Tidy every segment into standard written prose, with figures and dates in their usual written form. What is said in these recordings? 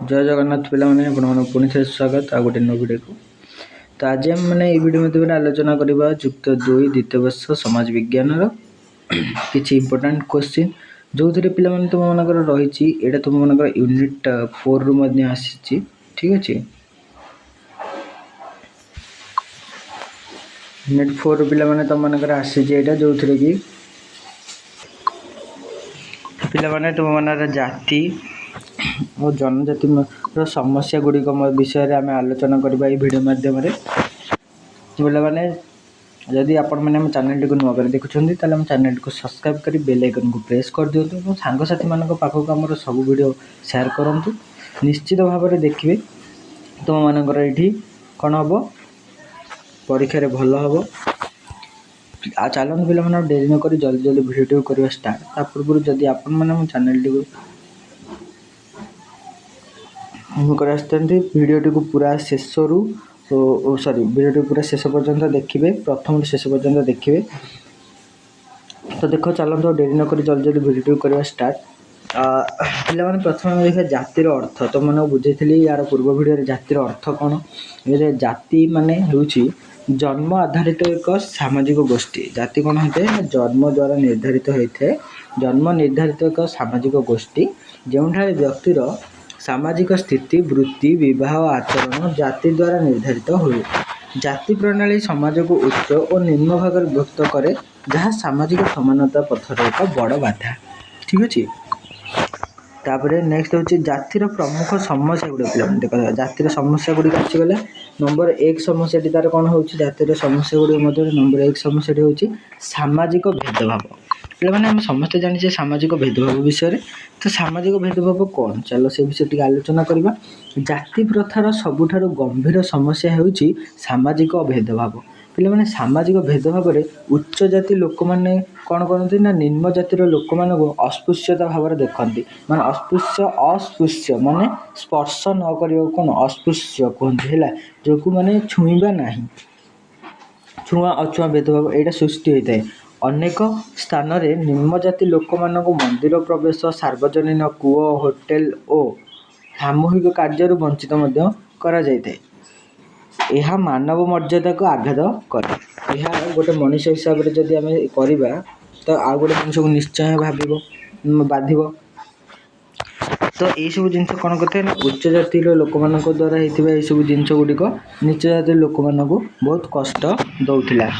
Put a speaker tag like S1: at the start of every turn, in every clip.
S1: जय जगन्नाथ पिलाने पुणी थे स्वागत आ गोटे नो वीडियो को। तो आज आम मैंने वीडियो मध्य आलोचना करवा युक्त 2 द्वितीय वर्ष समाज विज्ञान किसी इंपोर्टाट क्वेश्चन जो थे पे तुम मनकर रही है तुम मनकर यूनिट 4 रु आसी। ठीक अच्छे यूनिट 4 रु पे तुम मनकर आसी जो थे कि पे तुम मन जाति और जनजाति समस्या गुड़िक विषय आम आलोचना करवा भिडियो मध्यम पे जदि आपण मैंने चैनल को नुआ कर देखुं ताल चैनल को सब्सक्राइब कर बेल आइकन को प्रेस कर दिंतु सांगसाथी मान पाखक आम सब वीडियो शेयर करूँ निश्चित भाव में देखिए तुम मानकर ये कौन हम परीक्षा भल हम आ चलते पिला मैंने डेरी नक जल्दी जल्दी भिडियो करवा स्टार्ट ता पूर्व जदि आपण मैंने चैनल टी भिडियोटी को पूरा शेष रु सॉरी भिडियोटी पूरा शेष पर्यंत देखिए प्रथम शेष पर्यंत देखिए। तो देख चलते डेरी नक जल्दी जल्दी भिडियो करवा स्टार्ट पे प्रथम देखा जातिर अर्थ तो मैंने बुझे यार पूर्व भिडियो जातिर अर्थ कौन ये जाति माने होउछि जन्म आधारित एक सामाजिक गोष्ठी। जाति कौन होते हैं जन्म द्वारा निर्धारित होता है जन्म निर्धारित एक सामाजिक गोष्ठी जो व्यक्तिर सामाजिक स्थिति वृत्ति विवाह आचरण जाति द्वारा निर्धारित हुए। जाति प्रणाली समाज को उच्च और निम्न भाग विभक्त करे जहाँ सामाजिक समानता पथर एक बड़ बाधा। ठीक अच्छे तापर नेक्स्ट हूँ जातिर प्रमुख समस्या गुड़िक पे देखा जातिर समस्या गुड़िक आसीगला नंबर 1 समस्या तार कौन हो जातिर समस्या गुड़िक नंबर 1 समस्या हूँ सामाजिक भेदभाव। पे आम समस्ते जाने सामाजिक भेदभाव विषय तो सामाजिक भेदभाव कौन चलो से विषय टी आलोचना करवा। जाति प्रथार सबुठारु गंभीर समस्या होउछि सामाजिक भेदभाव। पे सामाजिक भेदभाव में उच्च जाति लोक मैंने कौन करते ना निम्न जातिर लोक मान अस्पृश्यता भाव देखते माने अस्पृश्य माने स्पर्श न कर कौन अस्पृश्य कहते है जो को माने छुईबा नहीं छुआ अछुआ भेदभाव यहाँ सृष्टि होता है। अनेक स्थान रे निम्न जाति लोक मानक मंदिर प्रवेश सार्वजनिक कूओ होटेल और सामूहिक कार्य वंचित करा जायते। यह मानव मर्यादा को आघात करे। यह गोटे मनुष्य हिसाब से जदि आम करवा तो आ गोटे मनुष्य को निश्चय भाव बाधिब। तो यही सब जिन कौन करते हैं उच्च जाति लोक मान द्वारा होता है सब जिन गुड़िक नीच जाति लोक मान बहुत कष्ट दौला।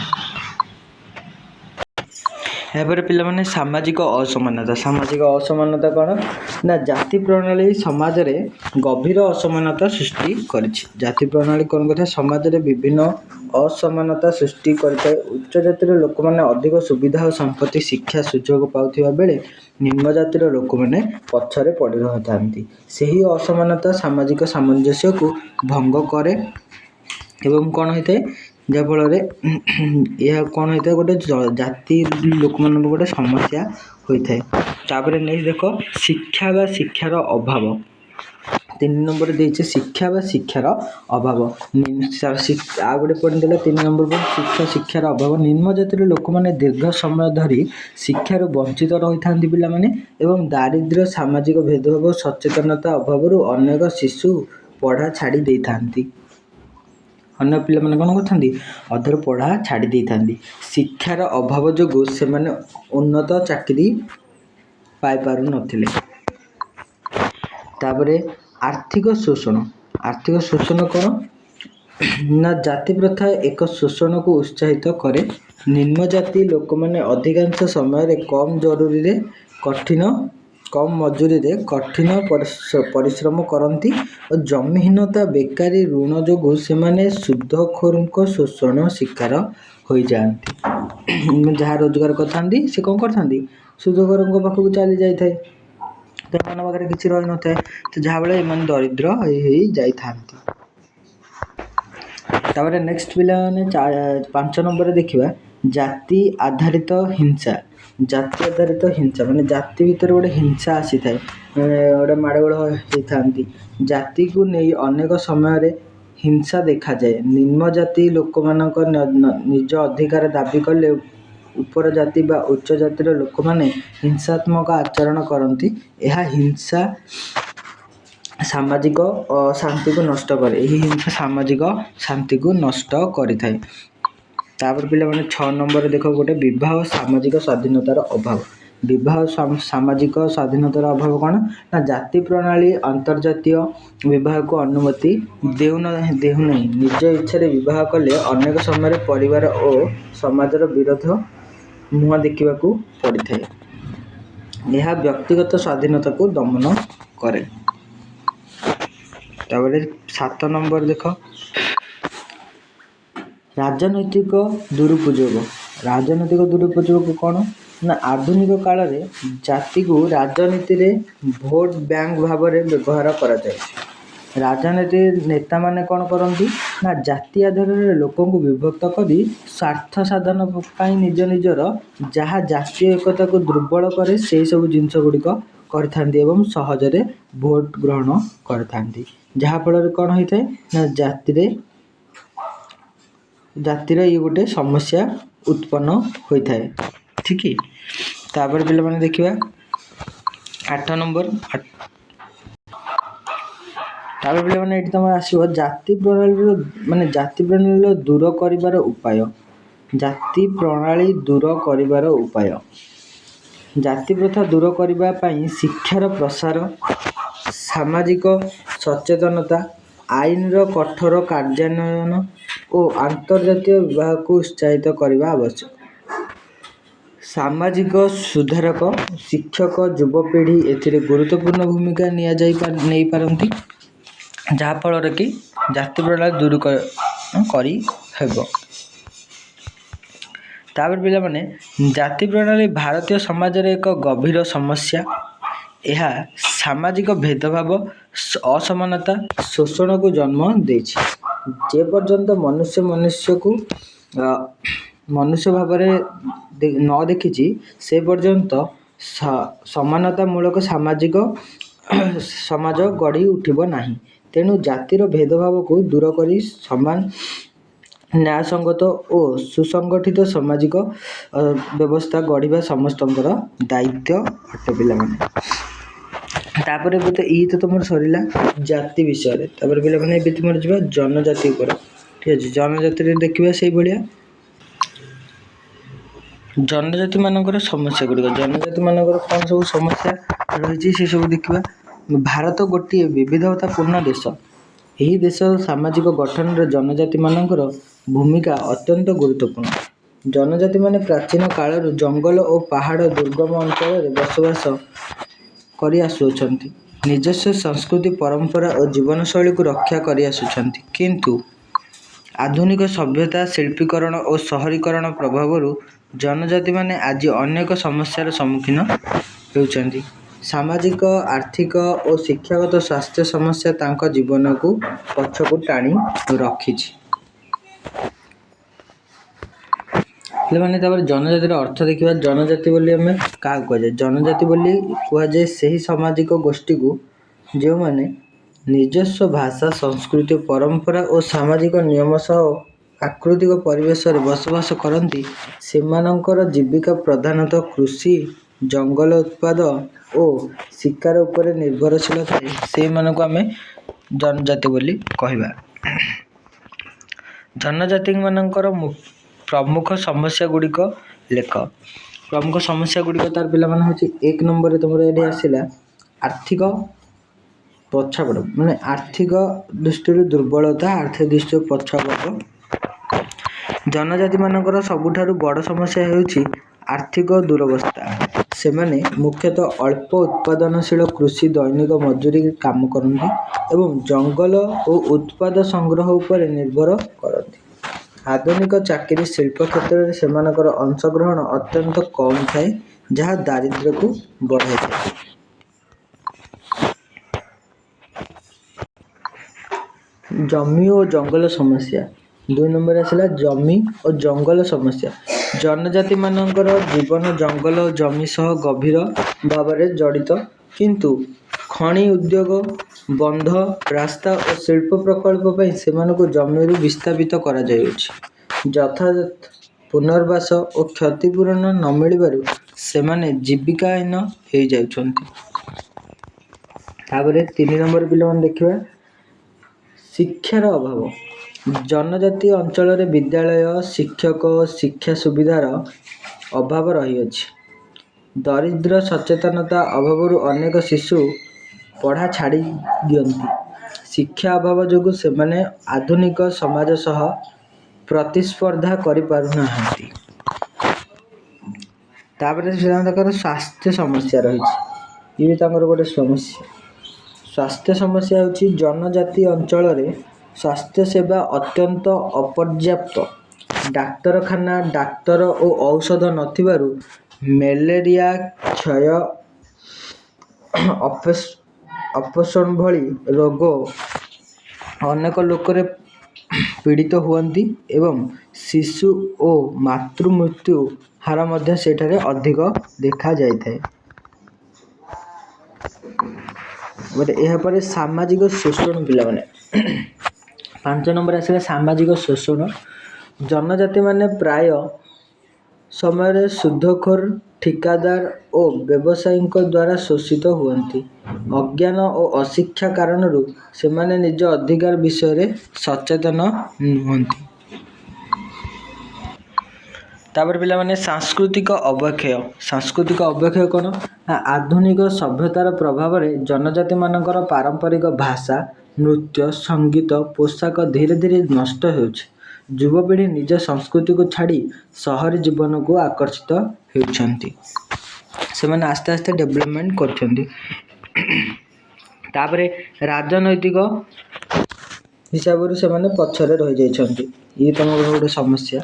S1: यापर पे सामाजिक असमानता कौन ना जाति प्रणाली समाज रे गभीर असमानता सृष्टि करिछि। जाति प्रणाली कौन करता समाज रे विभिन्न असमानता सृष्टि करता। उच्च जातिर लोक मैंने अधिक सुविधा और संपत्ति शिक्षा सुजोग पाउथिबा बेले निम्न जातिर लोक मैंने पछरे पड़ी रहिथांती। सही असमानता सामाजिक सामंजस्य को भंग करे एवं कौन होता है जहाँफल यह कौन होता है गोटे जाति लोक मान गोटे समस्या होता है। तापर नेक्स्ट देख शिक्षा व शिक्षार अभाव 3 नंबर देचे शिक्षा व शिक्षार अभाव आ गोटे पॉइंट देला 3 नंबर पर शिक्षा शिक्षार अभाव निम्न जातिर लोक मैंने दीर्घ समय धरी शिक्षार वंचित रही था पिला माने एवं दारिद्र्य सामाजिक भेदभाव सचेतनता अभाव अनेक शिशु पढ़ा छाड़ी दे थांती। अन्य पिला माने कौन करथांती अधर पढ़ा छाड़ी दे थांती। शिक्षार अभाव जोगु से माने उन्नत चाकरी पाई पारु नथिले। तापरे आर्थिक शोषण कौन ना जाति प्रथा एक शोषण को उत्साहित करे। निम्न जाति लोक मैंने अधिकांश समय कम जरूरी रे कम मजूरी रे कठिन परिश्रम करती और जमीहीनता बेकारी ऋण जोगु से माने सुधखोर शोषण शिकार हो जाती। जहाँ रोजगार करथांती से कौन करथांती सुधखोर पाखक चली जाए तो पाखे किसी रही न था तो जहाँ बेले इन दरिद्र हो जाती। तापर नेक्स्ट पिला 5 नंबर देखा जाति आधारित हिंसा। जाति आधारित हिंसा माने जाति भीतर गोटे हिंसा आसी थाए गोटे माड़गोड़ होता जाति को नहीं अनेक समय हिंसा देखा जाए। निम्न जाति लोक मानक निज अधिकार दाबी कले उपर जाति बा उच्च जातिर लोक माने हिंसात्मक आचरण करती। यह हिंसा ସାମାଜିକ ଶାନ୍ତିକୁ ନଷ୍ଟ କରେ। ଏହି ହିଂସା ସାମାଜିକ ଶାନ୍ତିକୁ ନଷ୍ଟ କରିଥାଏ। ତାପରେ ପିଲାମାନେ 6 ନମ୍ବରରେ ଦେଖ ଗୋଟେ ବିବାହ ସାମାଜିକ ସ୍ୱାଧୀନତାର ଅଭାବ। ବିବାହ ସାମାଜିକ ସ୍ୱାଧୀନତାର ଅଭାବ କ'ଣ ନା ଜାତି ପ୍ରଣାଳୀ ଅନ୍ତର୍ଜାତୀୟ ବିବାହକୁ ଅନୁମତି ଦେଉନାହିଁ। ନିଜ ଇଚ୍ଛାରେ ବିବାହ କଲେ ଅନେକ ସମୟରେ ପରିବାର ଓ ସମାଜର ବିରୋଧ ମୁହଁ ଦେଖିବାକୁ ପଡ଼ିଥାଏ। ଏହା ବ୍ୟକ୍ତିଗତ ସ୍ୱାଧୀନତାକୁ ଦମନ କରେ। ତାପରେ 7 ନମ୍ବର ଦେଖ ରାଜନୈତିକ ଦୁରୁପଯୋଗ। ରାଜନୈତିକ ଦୁରୁପଯୋଗ କ'ଣ ନା ଆଧୁନିକ କାଳରେ ଜାତିକୁ ରାଜନୀତିରେ ଭୋଟ ବ୍ୟାଙ୍କ ଭାବରେ ବ୍ୟବହାର କରାଯାଏ। ରାଜନୀତି ନେତାମାନେ କ'ଣ କରନ୍ତି ନା ଜାତି ଆଧାରରେ ଲୋକଙ୍କୁ ବିଭକ୍ତ କରି ସ୍ୱାର୍ଥ ସାଧନ ପାଇଁ ନିଜର ଯାହା ଜାତୀୟ ଏକତାକୁ ଦୁର୍ବଳ କରେ ସେହି ସବୁ ଜିନିଷ ଗୁଡ଼ିକ କରିଥାନ୍ତି ଏବଂ ସହଜରେ ଭୋଟ ଗ୍ରହଣ କରିଥାନ୍ତି। ଯାହାଫଳରେ କ'ଣ ହୋଇଥାଏ ନା ଜାତିର ଇଏ ଗୋଟେ ସମସ୍ୟା ଉତ୍ପନ୍ନ ହୋଇଥାଏ। ଠିକ୍। ତାପରେ ପିଲାମାନେ ଦେଖିବା 8 ନମ୍ବର। ତାପରେ ପିଲାମାନେ ଏଠି ତମର ଆସିବ ଜାତି ପ୍ରଣାଳୀର ଦୂର କରିବାର ଉପାୟ। ଜାତି ପ୍ରଣାଳୀ ଦୂର କରିବାର ଉପାୟ। ଜାତି ପ୍ରଥା ଦୂର କରିବା ପାଇଁ ଶିକ୍ଷାର ପ୍ରସାର, ସାମାଜିକ ସଚେତନତା, ଆଇନର କଠୋର କାର୍ଯ୍ୟାନ୍ୱୟନ ଓ ଆନ୍ତର୍ଜାତୀୟ ବିବାହକୁ ଉତ୍ସାହିତ କରିବା ଆବଶ୍ୟକ। ସାମାଜିକ ସୁଧାରକ, ଶିକ୍ଷକ, ଯୁବପିଢ଼ି ଏଥିରେ ଗୁରୁତ୍ୱପୂର୍ଣ୍ଣ ଭୂମିକା ନେଇପାରନ୍ତି, ଯାହାଫଳରେ କି ଜାତି ପ୍ରଣାଳୀ ଦୂର କରି ହେବ। ତାପରେ ପିଲାମାନେ ଜାତି ପ୍ରଣାଳୀ ଭାରତୀୟ ସମାଜରେ ଏକ ଗଭୀର ସମସ୍ୟା। ଏହା ସାମାଜିକ ଭେଦଭାବ, ଅସମାନତା, ଶୋଷଣକୁ ଜନ୍ମ ଦେଇଛି। ଯେପର୍ଯ୍ୟନ୍ତ ମନୁଷ୍ୟକୁ ମନୁଷ୍ୟ ଭାବରେ ନ ଦେଖିଛି ସେ ପର୍ଯ୍ୟନ୍ତ ସମାନତାମୂଳକ ସମାଜ ଗଢ଼ି ଉଠିବ ନାହିଁ। ତେଣୁ ଜାତିର ଭେଦଭାବକୁ ଦୂର କରି ସମାନ, ନ୍ୟାୟସଙ୍ଗତ ଓ ସୁସଂଗଠିତ ସାମାଜିକ ବ୍ୟବସ୍ଥା ଗଢ଼ିବା ସମସ୍ତଙ୍କର ଦାୟିତ୍ୱ ଅଟେ ପିଲାମାନେ। ତାପରେ ତ ତମର ସରିଲା ଜାତି ବିଷୟରେ। ତାପରେ ପିଲାମାନେ ଏବେ ତୁମର ଯିବା ଜନଜାତି ଉପରେ। ଠିକ୍ ଅଛି। ଜନଜାତିରେ ଦେଖିବା ସେଇଭଳିଆ ଜନଜାତି ମାନଙ୍କର ସମସ୍ୟା ଗୁଡ଼ିକ। ଜନଜାତି ମାନଙ୍କର କ'ଣ ସବୁ ସମସ୍ୟା ରହିଛି ସେ ସବୁ ଦେଖିବା। ଭାରତ ଗୋଟିଏ ବିବିଧତାପୂର୍ଣ୍ଣ ଦେଶ। ଏହି ଦେଶର ସାମାଜିକ ଗଠନରେ ଜନଜାତି ମାନଙ୍କର ଭୂମିକା ଅତ୍ୟନ୍ତ ଗୁରୁତ୍ୱପୂର୍ଣ୍ଣ। ଜନଜାତିମାନେ ପ୍ରାଚୀନ କାଳରୁ ଜଙ୍ଗଲ ଓ ପାହାଡ଼ ଦୁର୍ଗମ ଅଞ୍ଚଳରେ ବସବାସ କରି ଆସୁଅଛନ୍ତି। ନିଜସ୍ୱ ସଂସ୍କୃତି, ପରମ୍ପରା ଓ ଜୀବନଶୈଳୀକୁ ରକ୍ଷା କରି ଆସୁଛନ୍ତି। କିନ୍ତୁ ଆଧୁନିକ ସଭ୍ୟତା, ଶିଳ୍ପୀକରଣ ଓ ସହରୀକରଣ ପ୍ରଭାବରୁ ଜନଜାତିମାନେ ଆଜି ଅନେକ ସମସ୍ୟାର ସମ୍ମୁଖୀନ ହେଉଛନ୍ତି। ସାମାଜିକ, ଆର୍ଥିକ ଓ ଶିକ୍ଷାଗତ ସ୍ୱାସ୍ଥ୍ୟ ସମସ୍ୟା ତାଙ୍କ ଜୀବନକୁ ପଛକୁ ଟାଣି ରଖିଛି। ପିଲାମାନେ ତାପରେ ଜନଜାତିର ଅର୍ଥ ଦେଖିବା। ଜନଜାତି ବୋଲି ଆମେ କାହାକୁ କୁହାଯାଏ? ଜନଜାତି ବୋଲି କୁହାଯାଏ ସେହି ସାମାଜିକ ଗୋଷ୍ଠୀକୁ ଯେଉଁମାନେ ନିଜସ୍ୱ ଭାଷା, ସଂସ୍କୃତି, ପରମ୍ପରା ଓ ସାମାଜିକ ନିୟମ ସହ ପ୍ରାକୃତିକ ପରିବେଶରେ ବସବାସ କରନ୍ତି। ସେମାନଙ୍କର ଜୀବିକା ପ୍ରଧାନତଃ କୃଷି, ଜଙ୍ଗଲ ଉତ୍ପାଦ ଓ ଶିକାର ଉପରେ ନିର୍ଭରଶୀଳ ଥାଏ। ସେମାନଙ୍କୁ ଆମେ ଜନଜାତି ବୋଲି କହିବା। ଜନଜାତିମାନଙ୍କର ପ୍ରମୁଖ ସମସ୍ୟା ଗୁଡ଼ିକ ଲେଖ। ପ୍ରମୁଖ ସମସ୍ୟା ଗୁଡ଼ିକ ତାର ପିଲାମାନେ ହେଉଛି 1 ନମ୍ବରରେ ତମର ଏଠି ଆସିଲା ଆର୍ଥିକ ପଛାପଟ, ଆର୍ଥିକ ଦୃଷ୍ଟିରୁ ଦୁର୍ବଳତା, ଆର୍ଥିକ ଦୃଷ୍ଟିରୁ ପଛାପଟ। ଜନଜାତିମାନଙ୍କର ସବୁଠାରୁ ବଡ଼ ସମସ୍ୟା ହେଉଛି ଆର୍ଥିକ ଦୁରବସ୍ଥା। ସେମାନେ ମୁଖ୍ୟତଃ ଅଳ୍ପ ଉତ୍ପାଦନଶୀଳ କୃଷି, ଦୈନିକ ମଜୁରୀ କାମ କରନ୍ତି ଏବଂ ଜଙ୍ଗଲ ଓ ଉତ୍ପାଦ ସଂଗ୍ରହ ଉପରେ ନିର୍ଭର କରନ୍ତି। ଆଧୁନିକ ଚାକିରି, ଶିଳ୍ପ କ୍ଷେତ୍ରରେ ସେମାନଙ୍କର ଅଂଶଗ୍ରହଣ ଅତ୍ୟନ୍ତ କମ୍ ଥାଏ, ଯାହା ଦାରିଦ୍ର୍ୟକୁ ବଢ଼ାଇଥାଏ। ଜମି ଓ ଜଙ୍ଗଲ ସମସ୍ୟା। 2 ନମ୍ବରରେ ଆସିଲା ଜମି ଓ ଜଙ୍ଗଲ ସମସ୍ୟା। ଜନଜାତିମାନଙ୍କର ଜୀବନ ଜଙ୍ଗଲ ଓ ଜମି ସହ ଗଭୀର ଭାବରେ ଜଡ଼ିତ। କିନ୍ତୁ ଖଣି ଉଦ୍ୟୋଗ, ବନ୍ଧ, ରାସ୍ତା ଓ ଶିଳ୍ପ ପ୍ରକଳ୍ପ ପାଇଁ ସେମାନଙ୍କୁ ଜମିରୁ ବିସ୍ଥାପିତ କରାଯାଉଛି। ଯଥାଯଥ ପୁନର୍ବାସ ଓ କ୍ଷତିପୂରଣ ନ ମିଳିବାରୁ ସେମାନେ ଜୀବିକାହୀନ ହୋଇଯାଉଛନ୍ତି। ତାପରେ 3 ନମ୍ବର ପିଲାମାନେ ଦେଖିବା ଶିକ୍ଷାର ଅଭାବ। ଜନଜାତି ଅଞ୍ଚଳରେ ବିଦ୍ୟାଳୟ, ଶିକ୍ଷକ ଓ ଶିକ୍ଷା ସୁବିଧାର ଅଭାବ ରହିଅଛି। ଦରିଦ୍ର ସଚେତନତା ଅଭାବରୁ ଅନେକ ଶିଶୁ ପଢ଼ା ଛାଡ଼ି ଦିଅନ୍ତି। ଶିକ୍ଷା ଅଭାବ ଯୋଗୁଁ ସେମାନେ ଆଧୁନିକ ସମାଜ ସହ ପ୍ରତିସ୍ପର୍ଦ୍ଧା କରିପାରୁନାହାନ୍ତି। ତାପରେ ତାଙ୍କର ସ୍ୱାସ୍ଥ୍ୟ ସମସ୍ୟା ରହିଛି। ଇଏ ବି ତାଙ୍କର ଗୋଟେ ସମସ୍ୟା। ସ୍ୱାସ୍ଥ୍ୟ ସମସ୍ୟା ହେଉଛି ଜନଜାତି ଅଞ୍ଚଳରେ ସ୍ୱାସ୍ଥ୍ୟ ସେବା ଅତ୍ୟନ୍ତ ଅପର୍ଯ୍ୟାପ୍ତ। ଡାକ୍ତରଖାନା, ଡାକ୍ତର ଓ ଔଷଧ ନଥିବାରୁ ମ୍ୟାଲେରିଆ, କ୍ଷୟ, ଅପୋଷଣ ଭଳି ରୋଗ ଅନେକ ଲୋକରେ ପୀଡ଼ିତ ହୁଅନ୍ତି ଏବଂ ଶିଶୁ ଓ ମାତୃ ମୃତ୍ୟୁ ହାର ମଧ୍ୟ ସେଠାରେ ଅଧିକ ଦେଖାଯାଇଥାଏ। ଏହାପରେ ସାମାଜିକ ଶୋଷଣ ପିଲାମାନେ 5 ନମ୍ବର ଆସିଲା ସାମାଜିକ ଶୋଷଣ। ଜନଜାତିମାନେ ପ୍ରାୟ ସମୟରେ ସୁଦଖୋର, ଠିକାଦାର ଓ ବ୍ୟବସାୟୀଙ୍କ ଦ୍ୱାରା ଶୋଷିତ ହୁଅନ୍ତି। ଅଜ୍ଞାନ ଓ ଅଶିକ୍ଷା କାରଣରୁ ସେମାନେ ନିଜ ଅଧିକାର ବିଷୟରେ ସଚେତନ ନୁହନ୍ତି। ତାପରେ ପିଲାମାନେ ସାଂସ୍କୃତିକ ଅବକ୍ଷୟ। ସାଂସ୍କୃତିକ ଅବକ୍ଷୟ କ'ଣ? ଆଧୁନିକ ସଭ୍ୟତାର ପ୍ରଭାବରେ ଜନଜାତିମାନଙ୍କର ପାରମ୍ପରିକ ଭାଷା, ନୃତ୍ୟ, ସଙ୍ଗୀତ, ପୋଷାକ ଧୀରେ ଧୀରେ ନଷ୍ଟ ହେଉଛି। ଯୁବପିଢ଼ି ନିଜ ସଂସ୍କୃତିକୁ ଛାଡ଼ି ସହରୀ ଜୀବନକୁ ଆକର୍ଷିତ ହେଉଛନ୍ତି। ସେମାନେ ଆସ୍ତେ ଆସ୍ତେ ଡେଭଲପମେଣ୍ଟ କରୁଛନ୍ତି। ତାପରେ ରାଜନୈତିକ ହିସାବରୁ ସେମାନେ ପଛରେ ରହିଯାଇଛନ୍ତି। ଇଏ ତମର ଗୋଟେ ସମସ୍ୟା।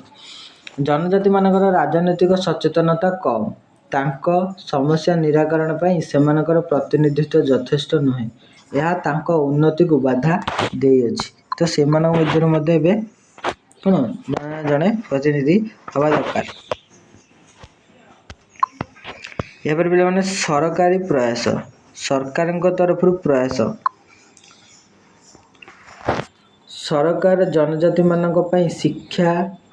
S1: ଜନଜାତିମାନଙ୍କର ରାଜନୈତିକ ସଚେତନତା କମ୍। ତାଙ୍କ ସମସ୍ୟା ନିରାକରଣ ପାଇଁ ସେମାନଙ୍କର ପ୍ରତିନିଧିତ୍ୱ ଯଥେଷ୍ଟ ନୁହେଁ। ଏହା ତାଙ୍କ ଉନ୍ନତିକୁ ବାଧା ଦେଇଅଛି। ତ ସେମାନଙ୍କ ମଧ୍ୟରୁ ମଧ୍ୟ ଏବେ କ'ଣ ଜଣେ ପ୍ରତିନିଧି ହେବା ଦରକାର। ଏହାପରେ ପିଲାମାନେ ସରକାରୀ ପ୍ରୟାସ। ସରକାରଙ୍କ ତରଫରୁ ପ୍ରୟାସ। ସରକାର ଜନଜାତିମାନଙ୍କ ପାଇଁ ଶିକ୍ଷା,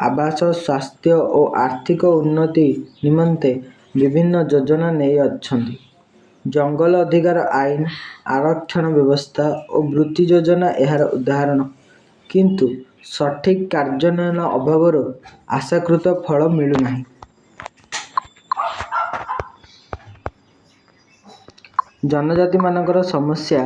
S1: ଆବାସ, ସ୍ୱାସ୍ଥ୍ୟ ଓ ଆର୍ଥିକ ଉନ୍ନତି ନିମନ୍ତେ ବିଭିନ୍ନ ଯୋଜନା ନେଇଅଛନ୍ତି। ଜଙ୍ଗଲ ଅଧିକାର ଆଇନ, ଆରକ୍ଷଣ ବ୍ୟବସ୍ଥା ଓ ବୃତ୍ତି ଯୋଜନା ଏହାର ଉଦାହରଣ। କିନ୍ତୁ ସଠିକ୍ କାର୍ଯ୍ୟାନ୍ୱୟନ ଅଭାବରୁ ଆଶାକୃତ ଫଳ ମିଳୁନାହିଁ। ଜନଜାତିମାନଙ୍କର ସମସ୍ୟା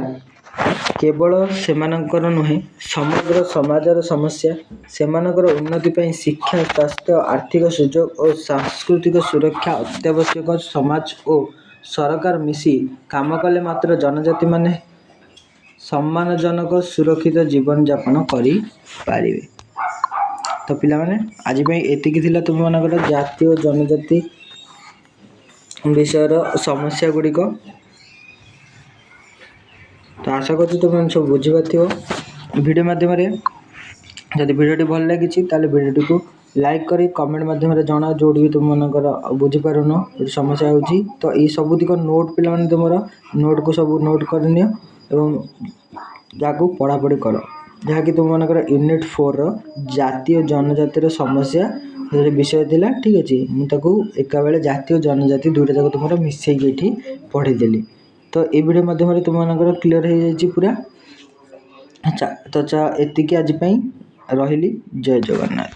S1: କେବଳ ସେମାନଙ୍କର ନୁହେଁ, ସମଗ୍ର ସମାଜର ସମସ୍ୟା। ସେମାନଙ୍କର ଉନ୍ନତି ପାଇଁ ଶିକ୍ଷା, ସ୍ୱାସ୍ଥ୍ୟ, ଆର୍ଥିକ ସୁଯୋଗ ଓ ସାଂସ୍କୃତିକ ସୁରକ୍ଷା ଅତ୍ୟାବଶ୍ୟକ। ସମାଜ ଓ ସରକାର ମିଶି କାମ କଲେ ମାତ୍ର ଜନଜାତିମାନେ ସମ୍ମାନଜନକ ସୁରକ୍ଷିତ ଜୀବନଯାପନ କରିପାରିବେ। ତ ପିଲାମାନେ ଆଜି ପାଇଁ ଏତିକି ଥିଲା ତୁମମାନଙ୍କର ଜାତି ଓ ଜନଜାତି ବିଷୟର ସମସ୍ୟା ଗୁଡ଼ିକ। ତ ଆଶା କରୁଛି ତୁମେମାନେ ସବୁ ବୁଝିପାରିଥିବ ଭିଡ଼ିଓ ମାଧ୍ୟମରେ। ଯଦି ଭିଡ଼ିଓଟି ଭଲ ଲାଗିଛି ତାହେଲେ ଭିଡ଼ିଓଟିକୁ ଲାଇକ୍ କରି କମେଣ୍ଟ ମାଧ୍ୟମରେ ଜଣାଅ ଯେଉଁଠି ବି ତୁମମାନଙ୍କର ବୁଝିପାରୁନ ଏଠି ସମସ୍ୟା ହେଉଛି। ତ ଏଇ ସବୁତିକ ନୋଟ୍ ପିଲାମାନେ ତୁମର ନୋଟ୍କୁ ସବୁ ନୋଟ୍ କରିନିଅ ଏବଂ ଯାହାକୁ ପଢ଼ାପଢ଼ି କର, ଯାହାକି ତୁମମାନଙ୍କର ୟୁନିଟ୍ 4ର ଜାତି ଓ ଜନଜାତିର ସମସ୍ୟା ବିଷୟ ଥିଲା। ଠିକ୍ ଅଛି, ମୁଁ ତାକୁ ଏକାବେଳେ ଜାତି ଓ ଜନଜାତି ଦୁଇଟା ଯାକ ତୁମର ମିଶେଇକି ଏଠି ପଢ଼େଇଦେଲି। ତ ଏଇ ଭିଡ଼ିଓ ମାଧ୍ୟମରେ ତୁମମାନଙ୍କର କ୍ଲିୟର ହେଇଯାଇଛି ପୁରା। ଆଚ୍ଛା, ତ ଏତିକି ଆଜି ପାଇଁ ରହିଲି। ଜୟ ଜଗନ୍ନାଥ।